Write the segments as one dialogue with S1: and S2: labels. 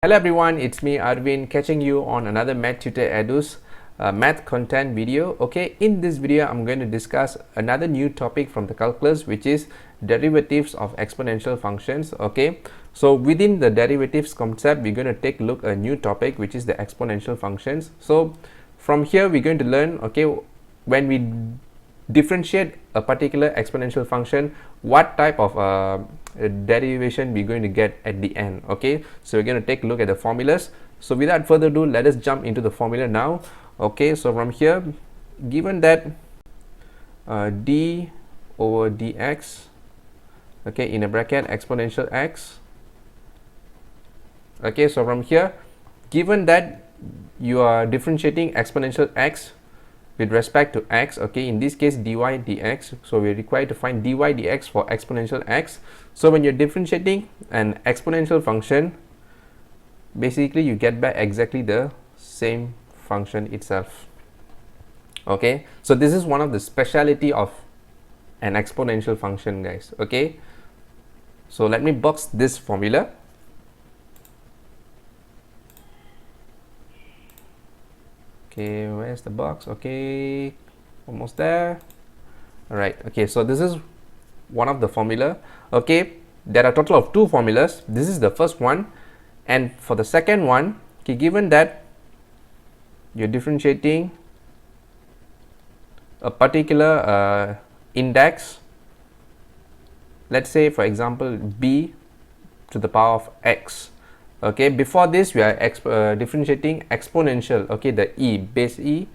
S1: Hello everyone, it's me Arvind catching you on another Math Tutor Edu's math content video. Okay, in this video I'm going to discuss another new topic from the calculus, which is derivatives of exponential functions. Okay, so within the derivatives concept we're going to take a look at a new topic, which is the exponential functions. So from here we're going to learn, okay, when we differentiate a particular exponential function, what type of derivation we're going to get at the end. Okay, so we're going to take a look at the formulas. So without further ado, let us jump into the formula now. Okay, so from here, given that d over dx, okay, in a bracket exponential x. Okay, so from here, given that you are differentiating exponential x with respect to x, okay, in this case dy dx, so we're required to find dy dx for exponential x. So when you're differentiating an exponential function, basically you get back exactly the same function itself. Okay, so this is one of the speciality of an exponential function, guys. Okay, so let me box this formula. Okay, where's the box? Okay, almost there. All right, okay, so this is one of the formula. Okay, there are a total of two formulas. This is the first one, and for the second one, okay, given that you're differentiating a particular index, let's say for example b to the power of x. Okay, before this we are differentiating exponential, okay, the base e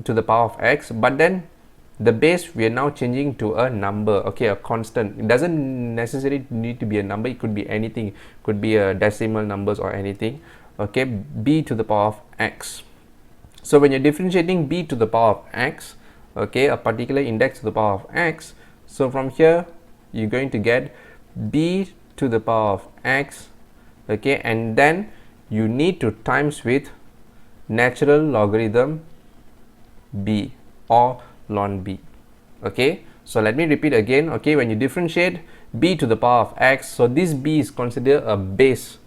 S1: to the power of x, but then the base we are now changing to a number, okay, a constant. It doesn't necessarily need to be a number, it could be anything, it could be a decimal numbers or anything. Okay, b to the power of x. So when you're differentiating b to the power of x, okay, a particular index to the power of x, so from here you're going to get b to the power of x, okay, and then you need to times with natural logarithm b or ln b. Okay, so let me repeat again. Okay, when you differentiate b to the power of x, so this b is considered a base,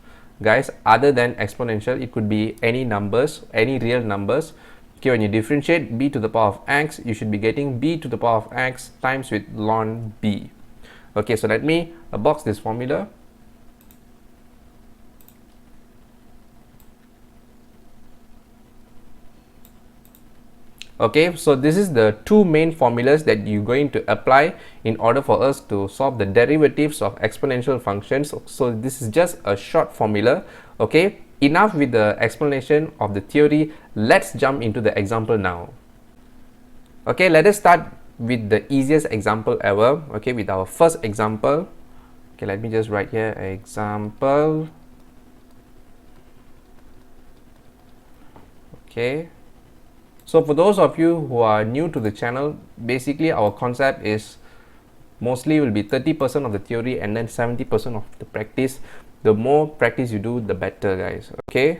S1: guys, other than exponential. It could be any numbers, any real numbers. Okay, when you differentiate b to the power of x, you should be getting b to the power of x times with ln b. Okay, so let me box this formula. Okay, so this is the two main formulas that you're going to apply in order for us to solve the derivatives of exponential functions. So this is just a short formula. Okay, enough with the explanation of the theory. Let's jump into the example now. Okay, let us start with the easiest example ever. Okay, with our first example. Okay, let me just write here example. Okay, so for those of you who are new to the channel, basically our concept is mostly will be 30% of the theory and then 70% of the practice. The more practice you do, the better, guys. Okay,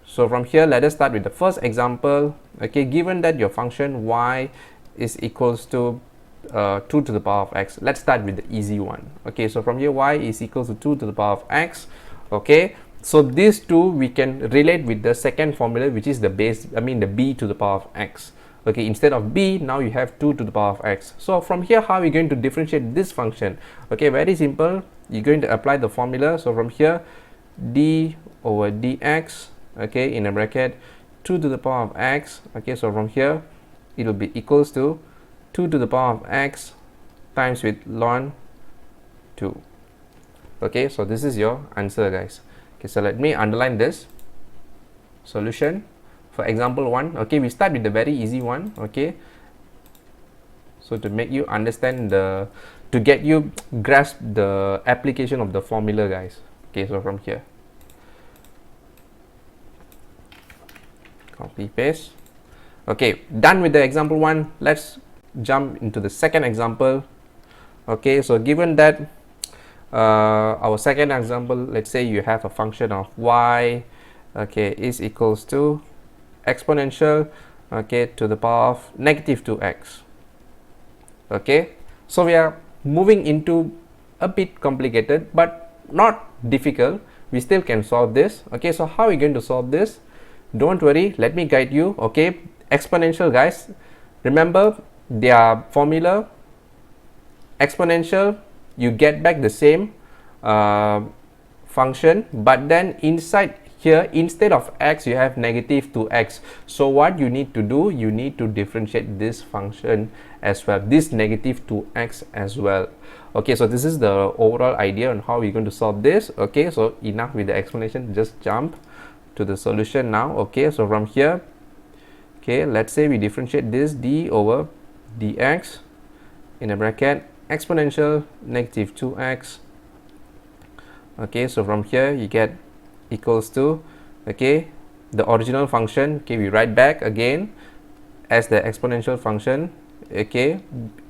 S1: so from here let us start with the first example. Okay, given that your function y is equals to 2 to the power of x, let's start with the easy one. Okay, so from here y is equals to 2 to the power of x. Okay, so these two we can relate with the second formula, which is the base, I mean the b to the power of x. Okay, instead of b, now you have 2 to the power of x. So from here, how are we going to differentiate this function? Okay, very simple. You're going to apply the formula. So from here, d over dx, okay, in a bracket 2 to the power of x. Okay, so from here it will be equals to 2 to the power of x times with ln 2. Okay, so this is your answer, guys. Okay, so let me underline this solution for example 1. Okay, we start with the very easy one. Okay, so to make you understand to get you grasp the application of the formula, guys. Okay, so from here, copy paste. Okay, done with the example 1. Let's jump into the second example. Okay, so given that our second example, let's say you have a function of y, okay, is equals to exponential, okay, to the power of negative 2x. Okay, so we are moving into a bit complicated but not difficult. we still can solve this. Okay, so how are we going to solve this? Don't worry, let me guide you. Okay, exponential, guys, remember their formula. Exponential, you get back the same function, but then inside here, instead of x, you have negative 2x. So what you need to do, you need to differentiate this function as well, this negative 2x as well. Okay, so this is the overall idea on how we're going to solve this. Okay, so enough with the explanation, just jump to the solution now. Okay, so from here, okay, let's say we differentiate this d over dx in a bracket exponential negative 2x. Okay, so from here you get equals to, okay, the original function, okay, we write back again as the exponential function, okay,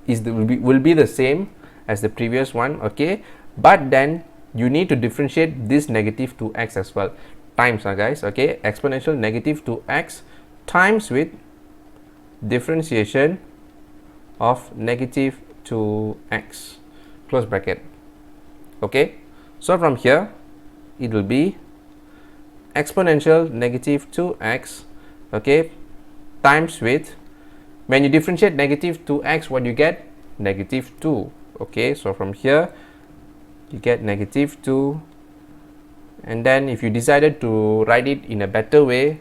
S1: will be the same as the previous one. Okay, but then you need to differentiate this negative 2x as well, times, guys. Okay, exponential negative 2x times with differentiation of negative 2x, close bracket. Okay, so from here it will be exponential negative 2x, okay, times with, when you differentiate negative 2x, what you get? Negative 2. Okay, so from here you get negative 2, and then if you decided to write it in a better way,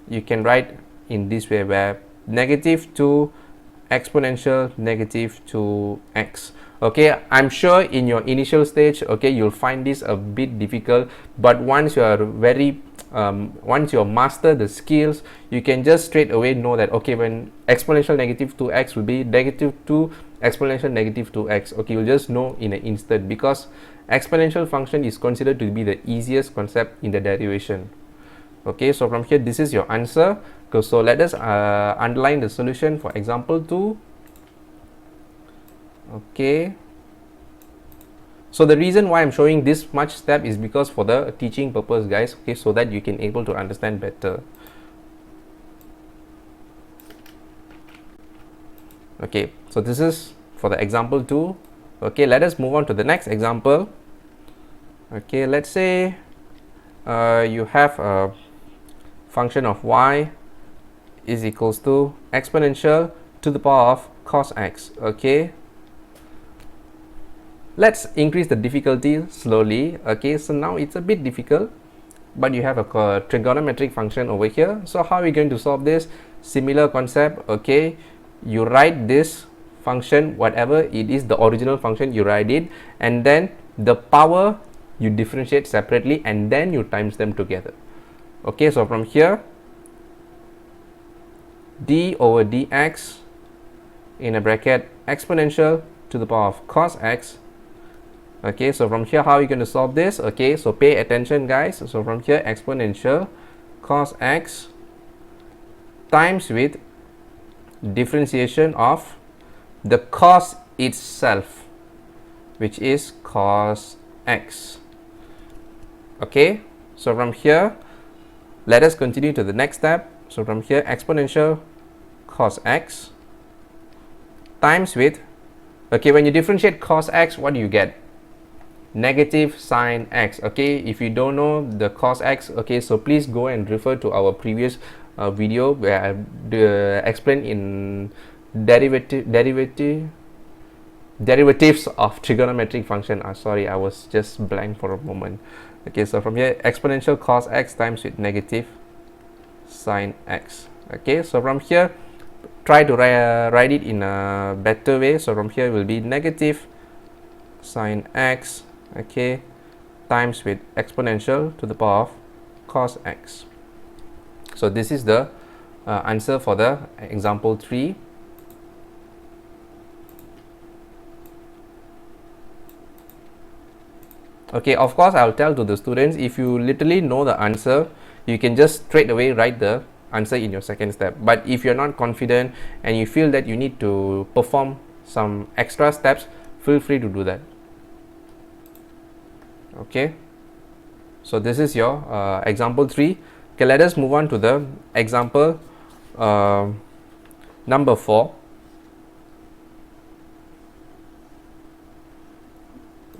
S1: you can write in this way, where negative 2 exponential negative 2x. Okay, I'm sure in your initial stage, okay, you'll find this a bit difficult, but once you are once you master the skills, you can just straight away know that, okay, when exponential negative 2x will be negative 2 exponential negative 2x. Okay, you'll just know in an instant, because exponential function is considered to be the easiest concept in the derivation. Okay, so from here, this is your answer. So let us underline the solution for example 2. Okay, so the reason why I'm showing this much step is because for the teaching purpose, guys. Okay, so that you can able to understand better. Okay, so this is for the example 2. Okay, let us move on to the next example. Okay, let's say you have a function of y is equals to exponential to the power of cos x. Okay, let's increase the difficulty slowly. Okay, so now it's a bit difficult, but you have a trigonometric function over here. So how are we going to solve this? Similar concept. Okay, you write this function, whatever it is, the original function, you write it, and then the power you differentiate separately, and then you times them together. Okay, so from here, d over dx in a bracket exponential to the power of cos x. Okay, so from here, how are you going to solve this? Okay, so pay attention, guys. So from here, exponential cos x times with differentiation of the cos itself, which is cos x. Okay, so from here, let us continue to the next step. So from here, exponential cos x times with, okay, when you differentiate cos x, what do you get? Negative sine x. Okay, if you don't know the cos x, okay, so please go and refer to our previous video where I explained in derivatives of trigonometric function. Sorry, I was just blank for a moment. Okay, so from here, exponential cos x times with negative sine x. Okay, so from here, try to write it in a better way. So from here will be negative sine x, okay, times with exponential to the power of cos x. So this is the answer for the example 3. Okay, of course, I'll tell to the students, if you literally know the answer, you can just straight away write the answer in your second step. But if you're not confident and you feel that you need to perform some extra steps, feel free to do that. Okay, so this is your example 3. Okay, let us move on to the example number 4.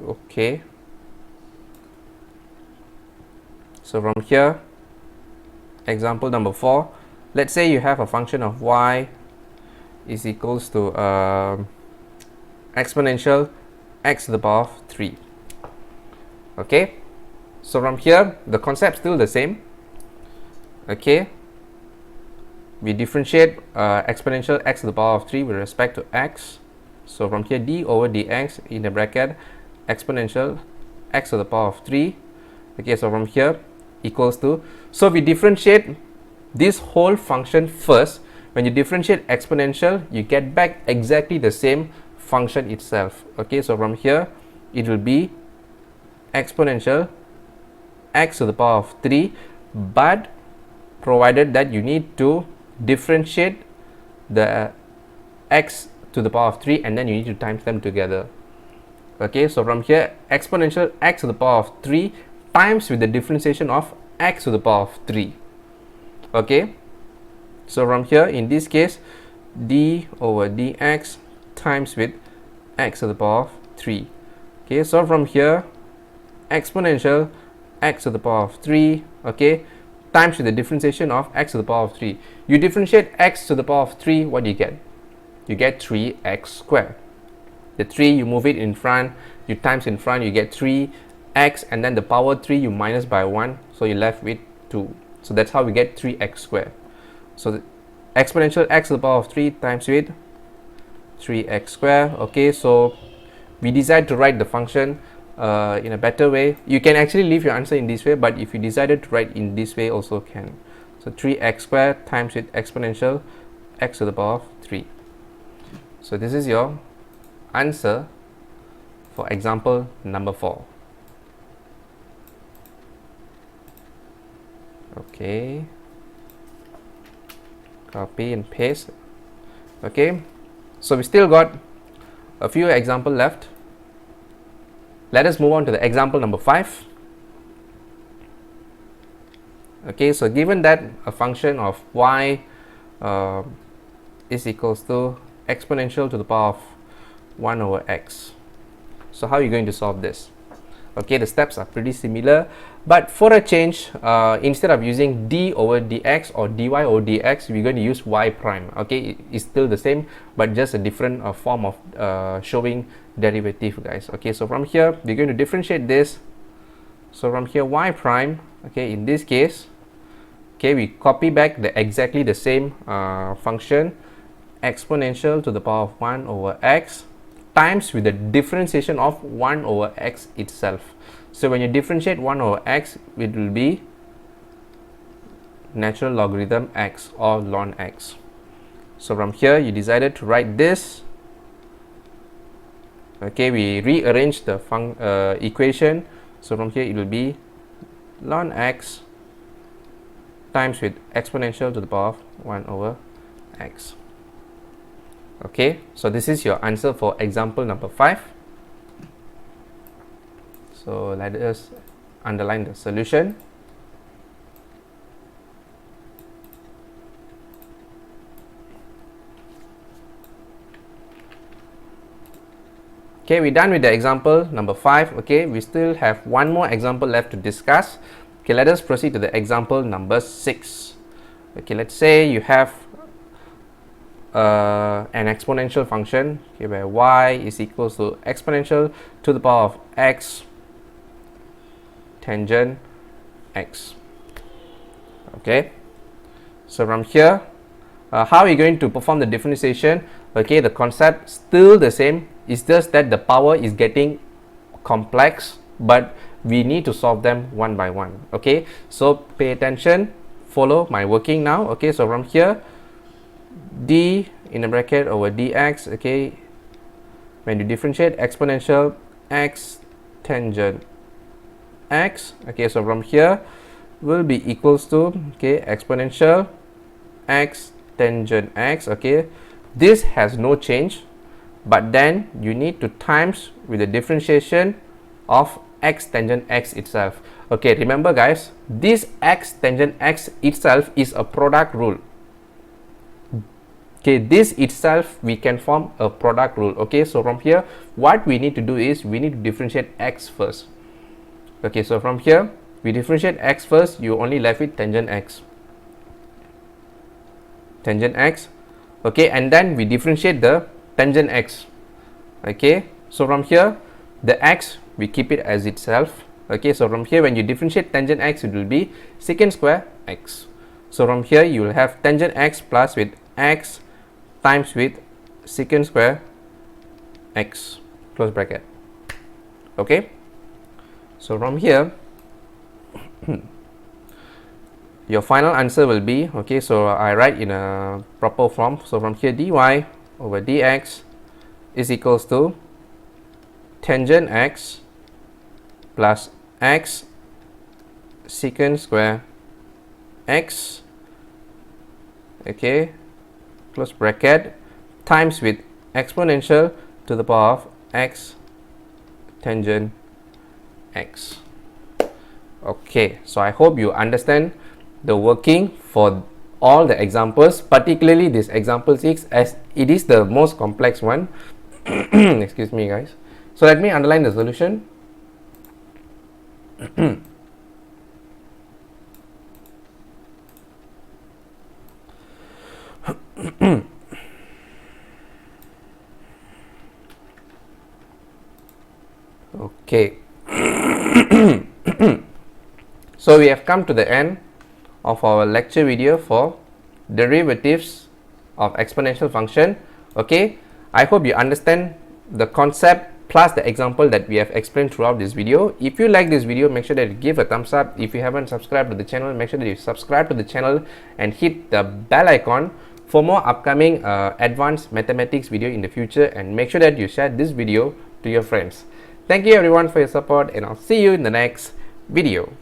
S1: Okay, So from here, example number 4, let's say you have a function of y is equals to exponential x to the power of 3. Okay, so from here the concept still the same. Okay, we differentiate exponential x to the power of 3 with respect to x. So from here, d over dx in the bracket exponential x to the power of 3. Okay, so from here equals to, so we differentiate this whole function first. When you differentiate exponential, you get back exactly the same function itself. Okay, so from here it will be exponential x to the power of 3, but provided that you need to differentiate the x to the power of 3 and then you need to times them together. Okay, so from here exponential x to the power of 3 times with the differentiation of x to the power of 3. Okay, so from here in this case, d over dx times with x to the power of 3. Okay, so from here exponential x to the power of 3, okay, times with the differentiation of x to the power of 3. You differentiate x to the power of 3, what do you get? You get 3x squared. The 3, you move it in front, you times in front, you get 3x, and then the power 3 you minus by 1, so you're left with 2. So that's how we get 3x squared. So the exponential x to the power of 3 times with 3x squared. Okay, so we decide to write the function in a better way. You can actually leave your answer in this way, but if you decided to write in this way also can. So 3x squared times with exponential x to the power of 3. So this is your answer for example number 4. Okay, copy and paste. Okay, so we still got a few examples left. Let us move on to the example number 5. Okay, so given that a function of y is equals to exponential to the power of 1 over x. So how are you going to solve this? Okay, the steps are pretty similar, but for a change, instead of using d over dx or dy over dx, we're going to use y prime. Okay, it's still the same, but just a different form of showing derivative, guys. Okay, so from here we're going to differentiate this. So from here y prime, okay, in this case, okay, we copy back the exactly the same function, exponential to the power of 1 over x times with the differentiation of 1 over x itself. So when you differentiate 1 over x, it will be natural logarithm x or ln x. So from here you decided to write this. Okay, we rearrange the equation. So from here it will be ln x times with exponential to the power of 1 over x. Okay, so this is your answer for example number 5. So let us underline the solution. Okay, we're done with the example number 5. Okay, we still have one more example left to discuss. Okay, let us proceed to the example number 6. Okay, let's say you have an exponential function, okay, where y is equals to exponential to the power of x tangent x. Okay, so from here, how are you going to perform the differentiation? Okay, the concept still the same. It's just that the power is getting complex, but we need to solve them one by one. Okay, so pay attention, follow my working now. Okay, so from here, d in the bracket over dx, okay, when you differentiate exponential x tangent x, okay, so from here will be equals to, okay, exponential x tangent x. Okay, this has no change, but then you need to times with the differentiation of x tangent x itself. Okay, remember guys, this x tangent x itself is a product rule. Okay, this itself we can form a product rule. Okay, so from here what we need to do is we need to differentiate x first. Okay, so from here we differentiate x first, you only left with tangent x. Tangent x, okay, and then we differentiate the tangent x. Okay, so from here the x we keep it as itself. Okay, so from here when you differentiate tangent x, it will be secant square x. So from here you will have tangent x plus with x times with secant square x, close bracket. Okay, so from here your final answer will be, okay, so I write in a proper form. So from here dy over dx is equals to tangent x plus x secant square x, okay, close bracket, times with exponential to the power of x tangent x. Okay, so I hope you understand the working for all the examples, particularly this example 6, as it is the most complex one. Excuse me guys. So let me underline the solution. Okay. So we have come to the end of our lecture video for derivatives of exponential function. Okay, I hope you understand the concept plus the example that we have explained throughout this video. If you like this video, make sure that you give a thumbs up. If you haven't subscribed to the channel, make sure that you subscribe to the channel and hit the bell icon for more upcoming advanced mathematics video in the future, and make sure that you share this video to your friends. Thank you everyone for your support, and I'll see you in the next video.